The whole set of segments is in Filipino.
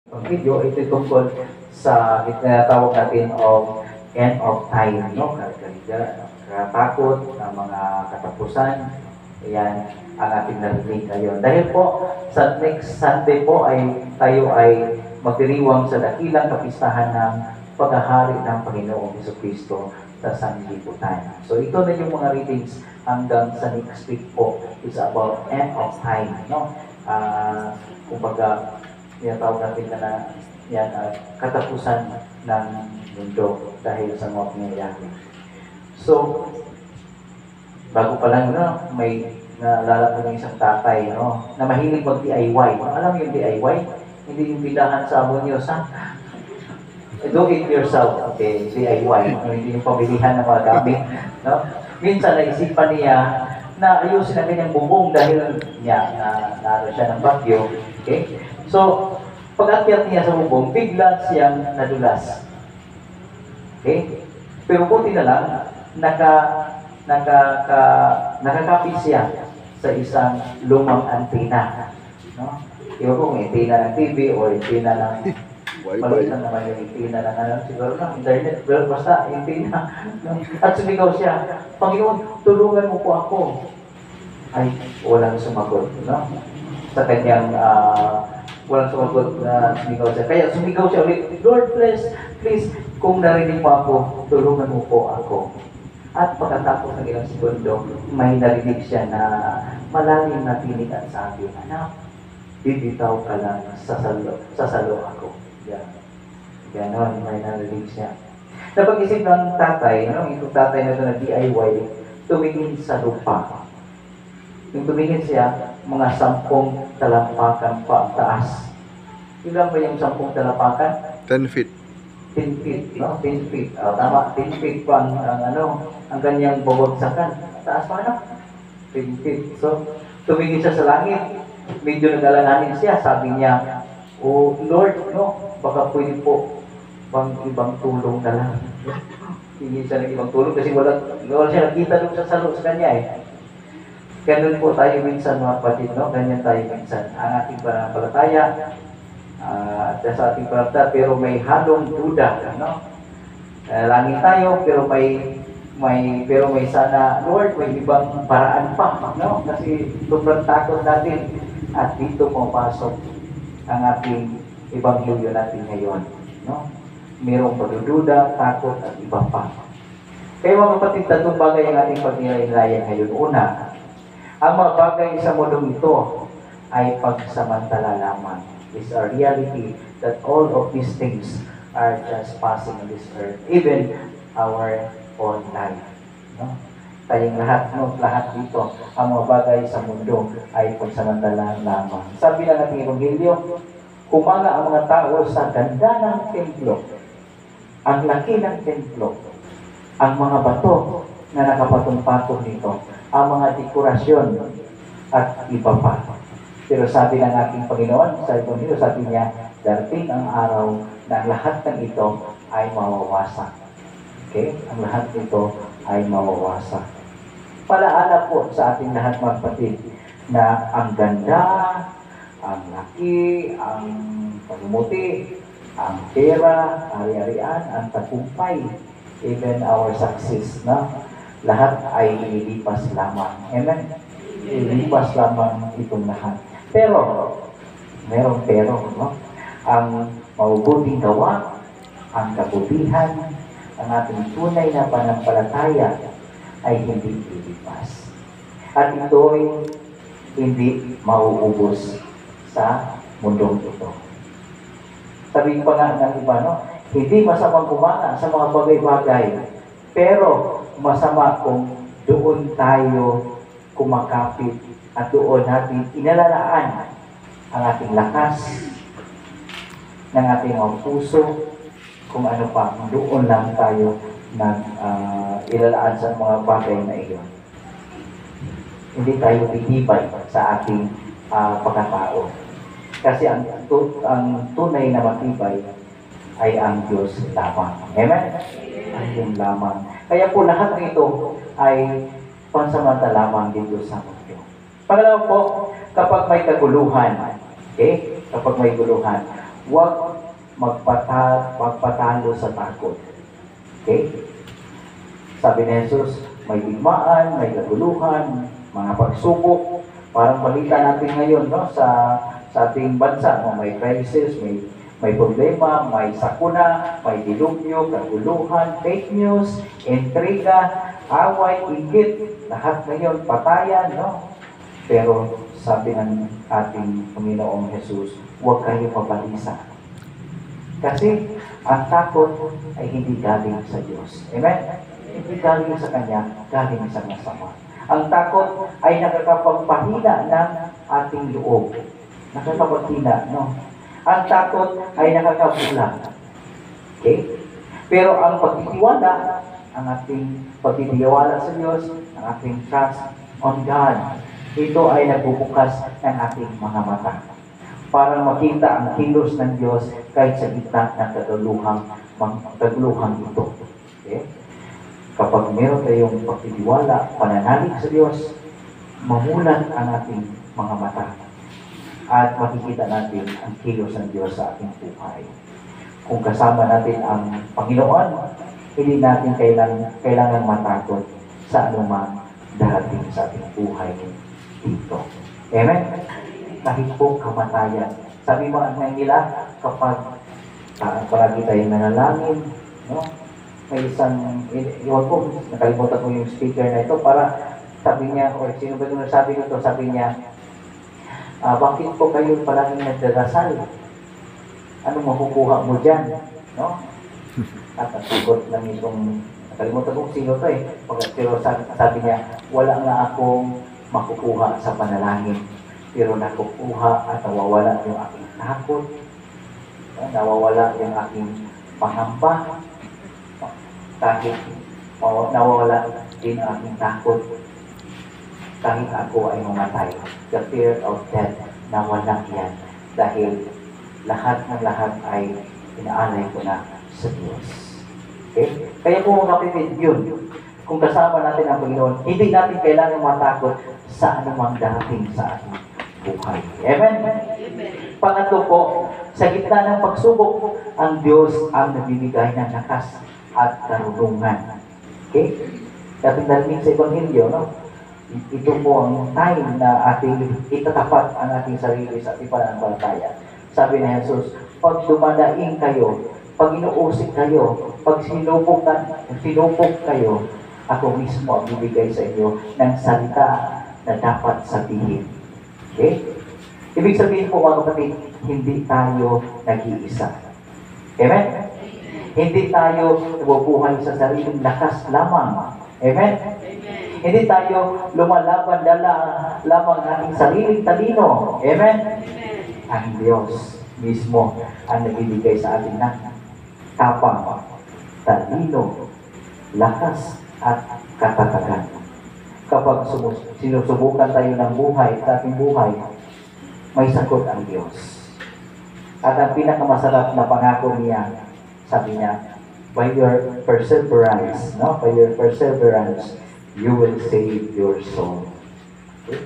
Ang video ito tungkol sa tinatawag natin of end of time, no? Katatakot ng mga katapusan. Ayan ang ating narinig ngayon. Dahil po, sa next Sunday po ay tayo ay magdiriwang sa dakilang kapistahan ng paghahari ng Panginoong Jesucristo sa sanglibutan. So ito na yung mga readings hanggang sa next week po. It's about end of time, no? Kumbaga, tinatawag natin na yan, katapusan ng mundo dahil sa mga pangyayari. So, bago pa lang, no, may naalala ko ng isang tatay, no, na mahilig mag-DIY. Alam mo yung DIY? Hindi yung bilahan sa abonyos, ha? Do it yourself, okay, DIY. Hindi yung pamilihan ng mga gamit, no? Minsan, naisipan niya na ayusin ang kanyang bubong dahil niya, naano siya ng bagyo, okay? So, pag-akyat niya sa bubong, bigla siyang nadulas. Okay? Pero buti na lang, nakakapit siya sa isang lumang antena. No? Iwan ko kung antena ng TV o antena ng maliit lang naman yung antena ng siguro ng internet. Pero basta antena. At sumigaw siya, Panginoon, tulungan mo po ako. Ay, walang sumagot. No? Sa kanyang walang sumagot na sumigaw siya. Kaya sumigaw siya ulit, Lord, please, kung narinig mo ako, tulungan mo po ako. At pagkatapos ng ilang segundo, may narinig siya na malalim na tinig at sabi, anak, bibitaw ka lang, sasalo ako. Yan. Ganon, may narinig siya. Napag-isip ng tatay, itong tatay na ito na DIY, tumingin sa lupa. Yung tumingin siya, mga 10 talampakan pa ang taas. Ilan ba yung 10 talampakan? 10 feet. 10 feet, no? 10 feet. Tama, 10 feet pa ang kanyang babagsakan. Taas pa, ano? 10 feet. So, tumingin siya sa langit. Medyo nag-alanganin siya. Sabi niya, oh Lord, no? Baka pwede po bang ibang tulong na lang. Hindi siya ng ibang tulong kasi wala siya nakita doon sa salo sa kanya eh. Ganun po tayo minsan mga kapatid, no? Ganyan tayo minsan. Ang ating pananampalataya at sa ating pananampalataya, pero may halong duda, no? Langit tayo, pero may sana, Lord, may ibang paraan pa, no? Kasi sobrang takot natin at dito pumapasok ang ating ebanghelyo natin ngayon, no? Mayroong pagdududa, takot at iba pa. Kaya mga kapatid, tatlong bagay ang ating pagnilayan ngayon. Una, ang mga bagay sa mundong ito ay pagsamantala lamang. It's a reality that all of these things are just passing on this earth, even our own life. No? Tayong lahat, no? Lahat dito, ang mga bagay sa mundo ay pagsamantala lamang. Sabi ng ating ebanghelyo, kumanga ang mga tao sa ganda ng templo, ang laki ng templo, ang mga bato na nakapatong-patong nito, ang mga dekorasyon at iba pa. Pero sabi ng ating Panginoon, sa Ebanghelyo, sabi niya, darating ang araw na lahat ng ito ay mawawasak. Okay? Ang lahat nito ay mawawasak. Palaala po sa ating lahat mga kapatid na ang ganda, ang laki, ang pagmuti, ang pera, ari-arian, ang tagumpay, even our success, na lahat ay ililipas lamang. Amen? Ililipas lamang itong lahat. Pero, merong pero, no? Ang mabubuting gawa, ang kabutihan, ang ating tunay na pananampalataya ay hindi ililipas. At ito ay hindi mauubos sa mundong ito. Sabi pa nga ng iba, no? Hindi masamang kumaka sa mga bagay-bagay, pero masama kung doon tayo kumakapit at doon natin inalalaan ang ating lakas ng ating mga puso, kung ano pa, doon lang tayo ilalaan sa mga bagay na iyon. Hindi tayo titibay sa ating pagkatao. Kasi ang tunay na matibay ay ang Diyos lamang. Amen? Ang Diyos lamang. Kaya po lahat ng ito ay pansamantala lamang dito sa mundo. Pangalawa po, kapag may kaguluhan, okay? Kapag may guluhan, Huwag magpatalo sa takot. Okay? Sabi ni Jesus, may digmaan, may kaguluhan, mga pagsubok. Parang balita natin ngayon, no, sa ating bansa, no, may crisis, may problema, may sakuna, may dilubyo, kaguluhan, fake news, intriga, away, inggit, lahat ngayon, patayan, no? Pero sabi ng ating Panginoong Jesus, huwag kayong mabalisa. Kasi ang takot ay hindi galing sa Diyos. Amen? Hindi galing sa Kanya, galing sa masama. Ang takot ay nakakapagpahina ng ating loob. Nakakapagpahina, no? Ang takot ay nakakabulag. Okay? Pero ang pagtitiwala, ang ating pagtitiwala sa Diyos, ang ating trust on God, ito ay nagbubukas ng ating mga mata para makita ang kilos ng Diyos kahit sa gitna ng kaguluhang ito. Okay? Kapag meron tayong pagtitiwala, pananalig sa Diyos, mamulat ang ating mga mata at makikita natin ang kilos ng Diyos sa ating buhay. Kung kasama natin ang Panginoon, hindi natin kailangan matakot sa anumang darating sa ating buhay dito. Amen? Kahit po kamatayan. Sabi mo ang nila, kapag palagi tayong nanalangin, no? May isang, iwan ko, nakalimutan ko yung speaker na ito, para sabi niya, o sino ba yung sabi nito, sabi niya, bakit po kayo palaging nagdarasal? Ano makukuha mo dyan? No? At nasagot lang itong, nakalimutan ko sino to eh. Pero sabi niya, wala nga akong makukuha sa panalangin. Pero nakukuha at nawawala yung aking takot. Nawawala yung aking pangamba. Kahit nawawala din ang aking takot. Kahit ako ay mamatay. The fear of death, nawala yan. Dahil lahat ng lahat ay inaalay ko na sa Diyos. Okay? Kaya kung kapitid yun, kung kasama natin ang Panginoon, hindi natin kailangan matakot sa anumang dating sa ating buhay. Amen? Pangatlo po, sa gitna ng pagsubok, ang Diyos ang nagbibigay ng lakas at karunungan. Okay? Dating narinig sa Ebanghelyo, no? Ito po ang time na ating itatapat ang ating sarili sa ating pananampalataya. Sabi ni Jesus, pag dumadaing kayo, pag inuusik kayo, pag sinubok kayo, ako mismo ang bibigay sa inyo ng salita na dapat sabihin. Okay? Ibig sabihin po mga kapatid, hindi tayo nag-iisa. Amen? Hindi tayo nabubuhay sa sariling lakas lamang. Amen? Hindi tayo lumalaban lamang ating sariling talino. Amen? Ang Diyos mismo ang nagbibigay sa atin ng tapang, talino, lakas, at katatagan. Kapag sinusubukan tayo ng buhay, sa ating buhay, may sagot ang Diyos. At ang pinakamasarap na pangako niya, sabi niya, by your perseverance, no? By your perseverance, you will save your soul. Okay?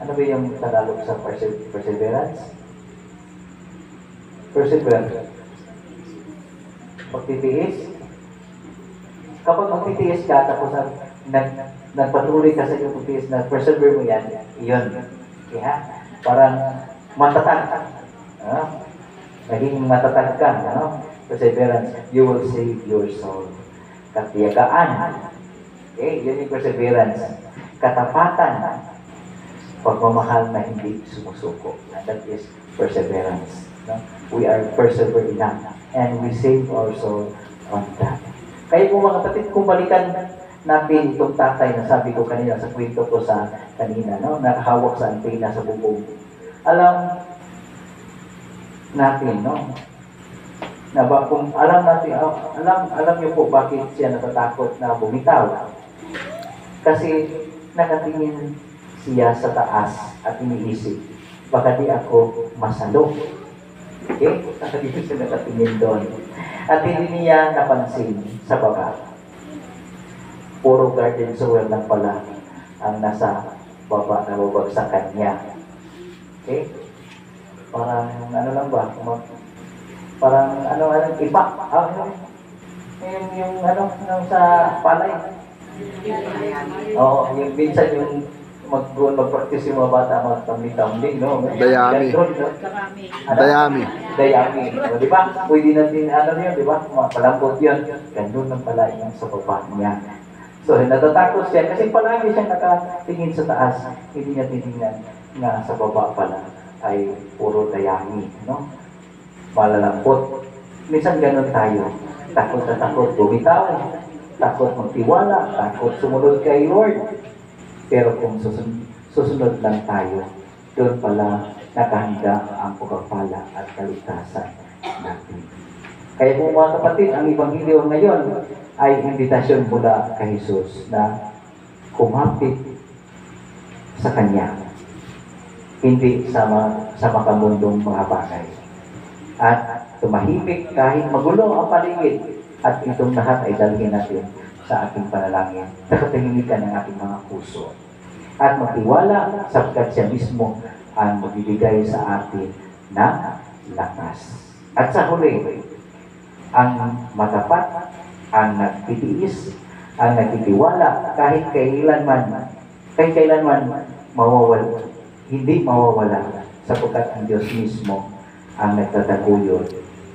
Ano ba yung Tagalog sa perseverance? Perseverance. Pagtitiis. Kapag magtitiis ka, tapos nagpatuloy ka sa iyong pagtitiis, persevere mo yan, iyon. Okay, ha? Parang matatag. Naging matatag ka, no? Perseverance, you will save your soul. Katiyagaan. Okay, yun yung perseverance. Katapatan. Pagmamahal na hindi sumusuko. And that is perseverance. No? We are persevering enough. And we save our soul on that. Kaya po mga kapatid, kung balikan natin itong tatay na sabi ko kanina sa kwento ko sa kanina, no? Nakahawak sa antena sa bubong. Alam natin, no? Kung alam natin, alam niyo po bakit siya natatakot na bumitaw. Kasi nakatingin siya sa taas at iniisip, baka di ako masalo. Okay? Nakatingin siya nakatingin doon. At hindi niya napansin sa baba. Puro garden soil lang pala ang nasa baba na babagsakan niya. Okay? parang ano lang ba, parang ipak, yung yung sa palay. Oo, yung minsan yung mag-practice yung mga bata, mag-tumbling, no? Dayami. Gandun, no? Dayami. Dayami. O, di ba? Pwede natin, yun, di ba? Palambot yun. Gandun ng pala yung sa baba niya. So, natatakot siya kasi palagi siya nakatingin sa taas. Hindi niya titingnan na sa baba pala ay puro dayami, no? Malalampot. Minsan ganun tayo. Takot na takot, bumitaw. Takot magtiwala. Takot sumunod kay Lord. Pero kung susunod lang tayo, doon pala nakahanda ang pagpapala at kaligtasan natin. Kaya kung mga kapatid, ang Ebanghelyo ngayon ay imbitasyon mula kay Jesus na kumapit sa Kanya, hindi sa makamundong mga bagay. At tumahimik kahit magulo ang paligid, at itong lahat ay dalhin natin sa ating panalangin, sa katahimikan ng ating mga puso. At magtiwala sapagkat siya mismo ang magbibigay sa atin ng lakas. At sa huli, ang matapat, ang nagtitiis, ang nagtitiwala, kahit kailanman mawawala, hindi mawawala, sapagkat ang Diyos mismo ang nagtataguyod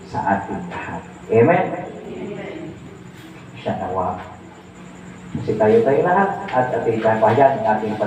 sa ating lahat. Amen? Siya nawa. Kasi tayo lahat at ating kapayan ng ating